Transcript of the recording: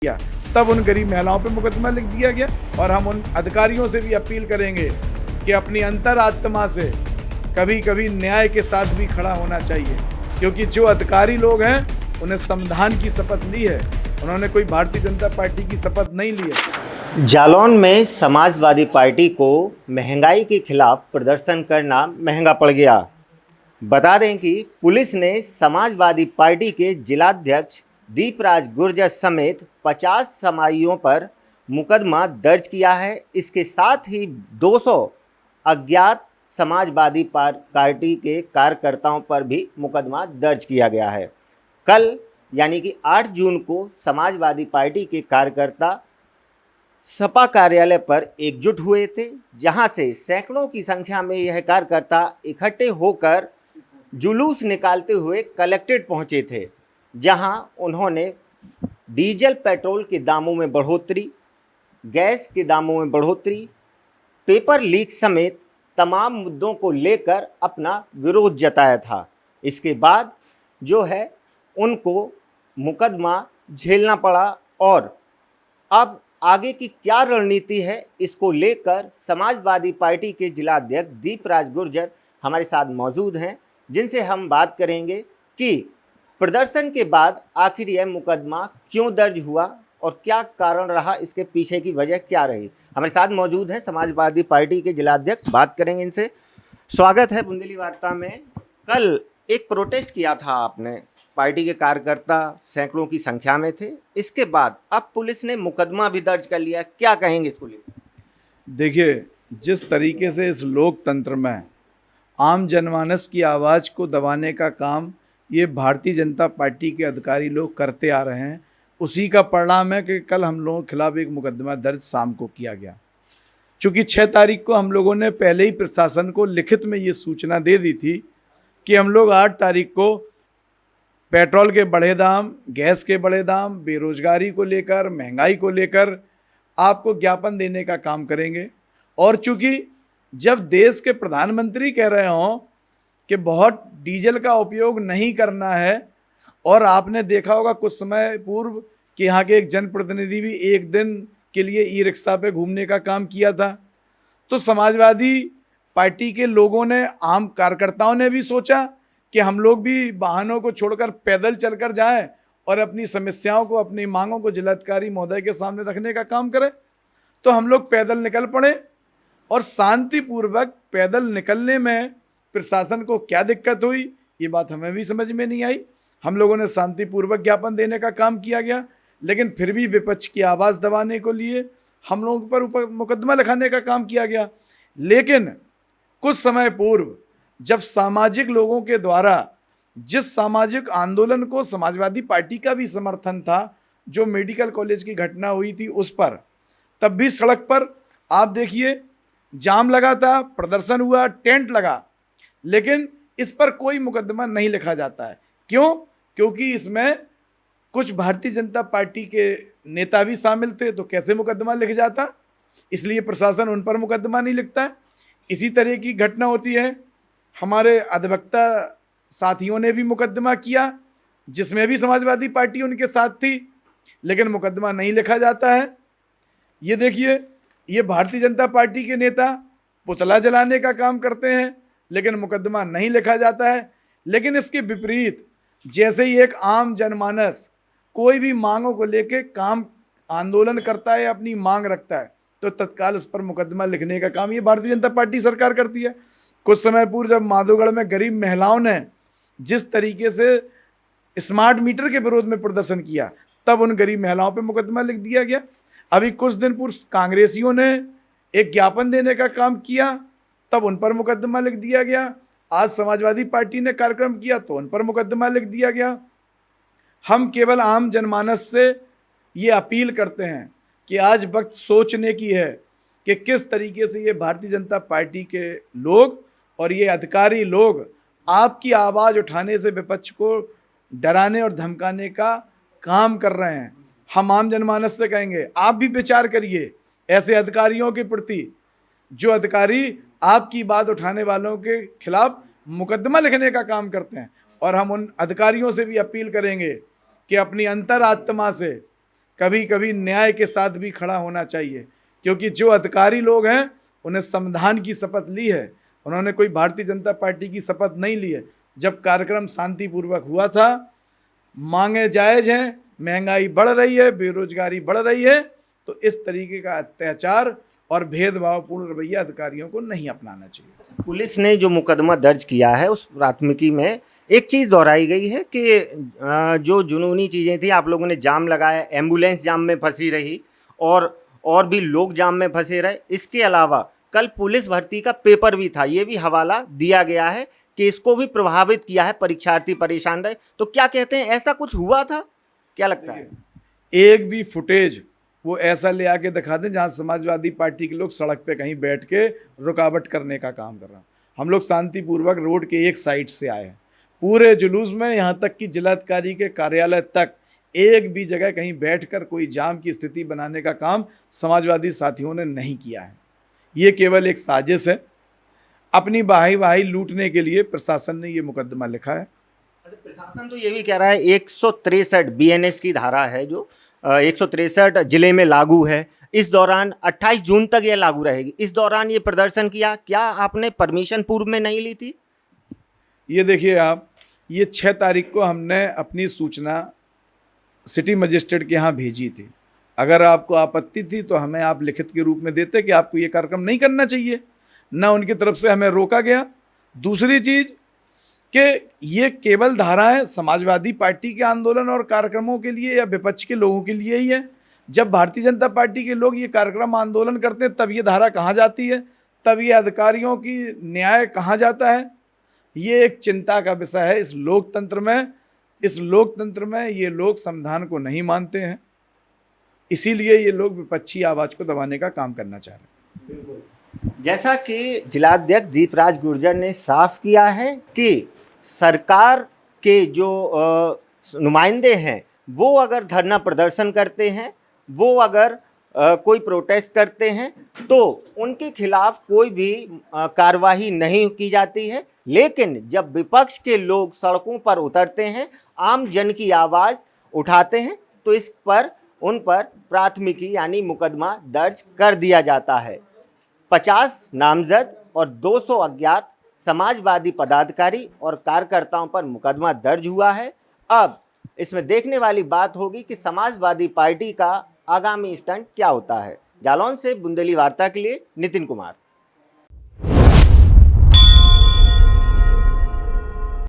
किया, तब उन गरीब महिलाओं पे मुकदमा लिख दिया गया। और हम उन अधिकारियों से भी अपील करेंगे कि अपनी अंतरात्मा से कभी कभी न्याय के साथ भी खड़ा होना चाहिए, क्योंकि जो अधिकारी लोग हैं उन्हें संविधान की शपथ ली है, उन्होंने कोई भारतीय जनता पार्टी की शपथ नहीं ली है। जालौन में समाजवादी पार्टी को महंगाई के खिलाफ प्रदर्शन करना महंगा पड़ गया। बता दें कि पुलिस ने समाजवादी पार्टी के जिलाध्यक्ष दीपराज गुर्जर समेत 50 समाइयों पर मुकदमा दर्ज किया है। इसके साथ ही 200 अज्ञात समाजवादी पार्टी के कार्यकर्ताओं पर भी मुकदमा दर्ज किया गया है। कल यानी कि 8 जून को समाजवादी पार्टी के कार्यकर्ता सपा कार्यालय पर एकजुट हुए थे, जहां से सैकड़ों की संख्या में यह कार्यकर्ता इकट्ठे होकर जुलूस निकालते हुए कलेक्ट्रेट पहुंचे थे, जहां उन्होंने डीजल पेट्रोल के दामों में बढ़ोतरी, गैस के दामों में बढ़ोतरी, पेपर लीक समेत तमाम मुद्दों को लेकर अपना विरोध जताया था। इसके बाद जो है उनको मुकदमा झेलना पड़ा और अब आगे की क्या रणनीति है, इसको लेकर समाजवादी पार्टी के जिलाध्यक्ष दीपराज गुर्जर हमारे साथ मौजूद हैं, जिनसे हम बात करेंगे कि प्रदर्शन के बाद आखिर यह मुकदमा क्यों दर्ज हुआ और क्या कारण रहा, इसके पीछे की वजह क्या रही। हमारे साथ मौजूद हैं समाजवादी पार्टी के जिलाध्यक्ष, बात करेंगे इनसे। स्वागत है बुंदेली वार्ता में। कल एक प्रोटेस्ट किया था आपने, पार्टी के कार्यकर्ता सैकड़ों की संख्या में थे, इसके बाद अब पुलिस ने मुकदमा भी दर्ज कर लिया, क्या कहेंगे इसको लेकर? देखिए, जिस तरीके से इस लोकतंत्र में आम जनमानस की आवाज़ को दबाने का काम ये भारतीय जनता पार्टी के अधिकारी लोग करते आ रहे हैं, उसी का परिणाम है कि कल हम लोगों के खिलाफ एक मुकदमा दर्ज शाम को किया गया। चूँकि 6 तारीख को हम लोगों ने पहले ही प्रशासन को लिखित में ये सूचना दे दी थी कि हम लोग 8 तारीख को पेट्रोल के बढ़े दाम, गैस के बढ़े दाम, बेरोजगारी को लेकर, महंगाई को लेकर आपको ज्ञापन देने का काम करेंगे। और चूँकि जब देश के प्रधानमंत्री कह रहे हों कि बहुत डीजल का उपयोग नहीं करना है, और आपने देखा होगा कुछ समय पूर्व कि यहाँ के एक जनप्रतिनिधि भी एक दिन के लिए ई रिक्शा पे घूमने का काम किया था, तो समाजवादी पार्टी के लोगों ने, आम कार्यकर्ताओं ने भी सोचा कि हम लोग भी वाहनों को छोड़कर पैदल चलकर जाएं और अपनी समस्याओं को, अपनी मांगों को जिलाधिकारी महोदय के सामने रखने का काम करें। तो हम लोग पैदल निकल पड़े और शांतिपूर्वक पैदल निकलने में प्रशासन को क्या दिक्कत हुई, ये बात हमें भी समझ में नहीं आई। हम लोगों ने शांतिपूर्वक ज्ञापन देने का काम किया गया, लेकिन फिर भी विपक्ष की आवाज़ दबाने को लिए हम लोगों पर ऊपर मुकदमा लिखाने का काम किया गया। लेकिन कुछ समय पूर्व जब सामाजिक लोगों के द्वारा जिस सामाजिक आंदोलन को समाजवादी पार्टी का भी समर्थन था, जो मेडिकल कॉलेज की घटना हुई थी उस पर, तब भी सड़क पर आप देखिए जाम लगा था, प्रदर्शन हुआ, टेंट लगा, लेकिन इस पर कोई मुकदमा नहीं लिखा जाता है। क्यों? क्योंकि इसमें कुछ भारतीय जनता पार्टी के नेता भी शामिल थे, तो कैसे मुकदमा लिख जाता, इसलिए प्रशासन उन पर मुकदमा नहीं लिखता है। इसी तरह की घटना होती है, हमारे अधिवक्ता साथियों ने भी मुकदमा किया, जिसमें भी समाजवादी पार्टी उनके साथ थी, लेकिन मुकदमा नहीं लिखा जाता है। ये देखिए, ये भारतीय जनता पार्टी के नेता पुतला जलाने का काम करते हैं, लेकिन मुकदमा नहीं लिखा जाता है। लेकिन इसके विपरीत जैसे ही एक आम जनमानस कोई भी मांगों को लेके काम, आंदोलन करता है, अपनी मांग रखता है, तो तत्काल उस पर मुकदमा लिखने का काम ये भारतीय जनता पार्टी सरकार करती है। कुछ समय पूर्व जब माधोगढ़ में गरीब महिलाओं ने जिस तरीके से स्मार्ट मीटर के विरोध में प्रदर्शन किया, तब उन गरीब महिलाओं पर मुकदमा लिख दिया गया। अभी कुछ दिन पूर्व कांग्रेसियों ने एक ज्ञापन देने का काम किया, तब उन पर मुकदमा लिख दिया गया। आज समाजवादी पार्टी ने कार्यक्रम किया तो उन पर मुकदमा लिख दिया गया। हम केवल आम जनमानस से ये अपील करते हैं कि आज वक्त सोचने की है कि किस तरीके से ये भारतीय जनता पार्टी के लोग और ये अधिकारी लोग आपकी आवाज़ उठाने से विपक्ष को डराने और धमकाने का काम कर रहे हैं। हम आम जनमानस से कहेंगे, आप भी विचार करिए ऐसे अधिकारियों के प्रति, जो अधिकारी आपकी बात उठाने वालों के खिलाफ मुकदमा लिखने का काम करते हैं। और हम उन अधिकारियों से भी अपील करेंगे कि अपनी अंतरात्मा से कभी कभी न्याय के साथ भी खड़ा होना चाहिए, क्योंकि जो अधिकारी लोग हैं उन्हें संविधान की शपथ ली है, उन्होंने कोई भारतीय जनता पार्टी की शपथ नहीं ली है। जब कार्यक्रम शांतिपूर्वक हुआ था, मांगे जायज हैं, महंगाई बढ़ रही है, बेरोजगारी बढ़ रही है, तो इस तरीके का अत्याचार और भेदभावपूर्ण रवैया अधिकारियों को नहीं अपनाना चाहिए। पुलिस ने जो मुकदमा दर्ज किया है उस प्राथमिकी में एक चीज़ दोहराई गई है कि जो जुनूनी चीज़ें थी, आप लोगों ने जाम लगाया, एम्बुलेंस जाम में फंसी रही और भी लोग जाम में फंसे रहे। इसके अलावा कल पुलिस भर्ती का पेपर भी था, ये भी हवाला दिया गया है कि इसको भी प्रभावित किया है, परीक्षार्थी परेशान रहे। तो क्या कहते हैं, ऐसा कुछ हुआ था? क्या लगता है? एक भी फुटेज वो ऐसा ले आके दिखा दें जहां समाजवादी पार्टी के लोग सड़क पे कहीं बैठ के रुकावट करने का काम कर रहे हैं। हम लोग शांतिपूर्वक रोड के एक साइड से आए हैं, पूरे जुलूस में, यहाँ तक कि जिलाधिकारी के कार्यालय तक एक भी जगह कहीं बैठकर कोई जाम की स्थिति बनाने का काम समाजवादी साथियों ने नहीं किया है। ये केवल एक साजिश है, अपनी वाही लूटने के लिए प्रशासन ने ये मुकदमा लिखा है। प्रशासन तो ये भी कह रहा है 163 बीएनएस की धारा है जो 163 जिले में लागू है, इस दौरान 28 जून तक ये लागू रहेगी। इस दौरान ये प्रदर्शन किया, क्या आपने परमिशन पूर्व में नहीं ली थी? ये देखिए आप, ये 6 तारीख को हमने अपनी सूचना सिटी मजिस्ट्रेट के यहाँ भेजी थी। अगर आपको आपत्ति थी तो हमें आप लिखित के रूप में देते कि आपको ये कार्यक्रम नहीं करना चाहिए, ना उनकी तरफ से हमें रोका गया। दूसरी चीज़ कि ये केवल धाराएं समाजवादी पार्टी के आंदोलन और कार्यक्रमों के लिए या विपक्ष के लोगों के लिए ही है। जब भारतीय जनता पार्टी के लोग ये कार्यक्रम आंदोलन करते हैं तब ये धारा कहाँ जाती है, तब ये अधिकारियों की न्याय कहाँ जाता है? ये एक चिंता का विषय है इस लोकतंत्र में। इस लोकतंत्र में ये लोग संविधान को नहीं मानते हैं, इसीलिए ये लोग विपक्षी आवाज़ को दबाने का काम करना चाह रहे हैं। जैसा कि जिलाध्यक्ष दीपराज गुर्जर ने साफ किया है कि सरकार के जो नुमाइंदे हैं वो अगर धरना प्रदर्शन करते हैं, वो अगर कोई प्रोटेस्ट करते हैं तो उनके खिलाफ कोई भी कार्रवाई नहीं की जाती है। लेकिन जब विपक्ष के लोग सड़कों पर उतरते हैं, आम जन की आवाज़ उठाते हैं, तो इस पर उन पर प्राथमिकी यानी मुकदमा दर्ज कर दिया जाता है। 50 नामजद और 200 अज्ञात समाजवादी पदाधिकारी और कार्यकर्ताओं पर मुकदमा दर्ज हुआ है। अब इसमें देखने वाली बात होगी कि समाजवादी पार्टी का आगामी स्टंट क्या होता है। जालौन से बुंदेली वार्ता के लिए नितिन कुमार।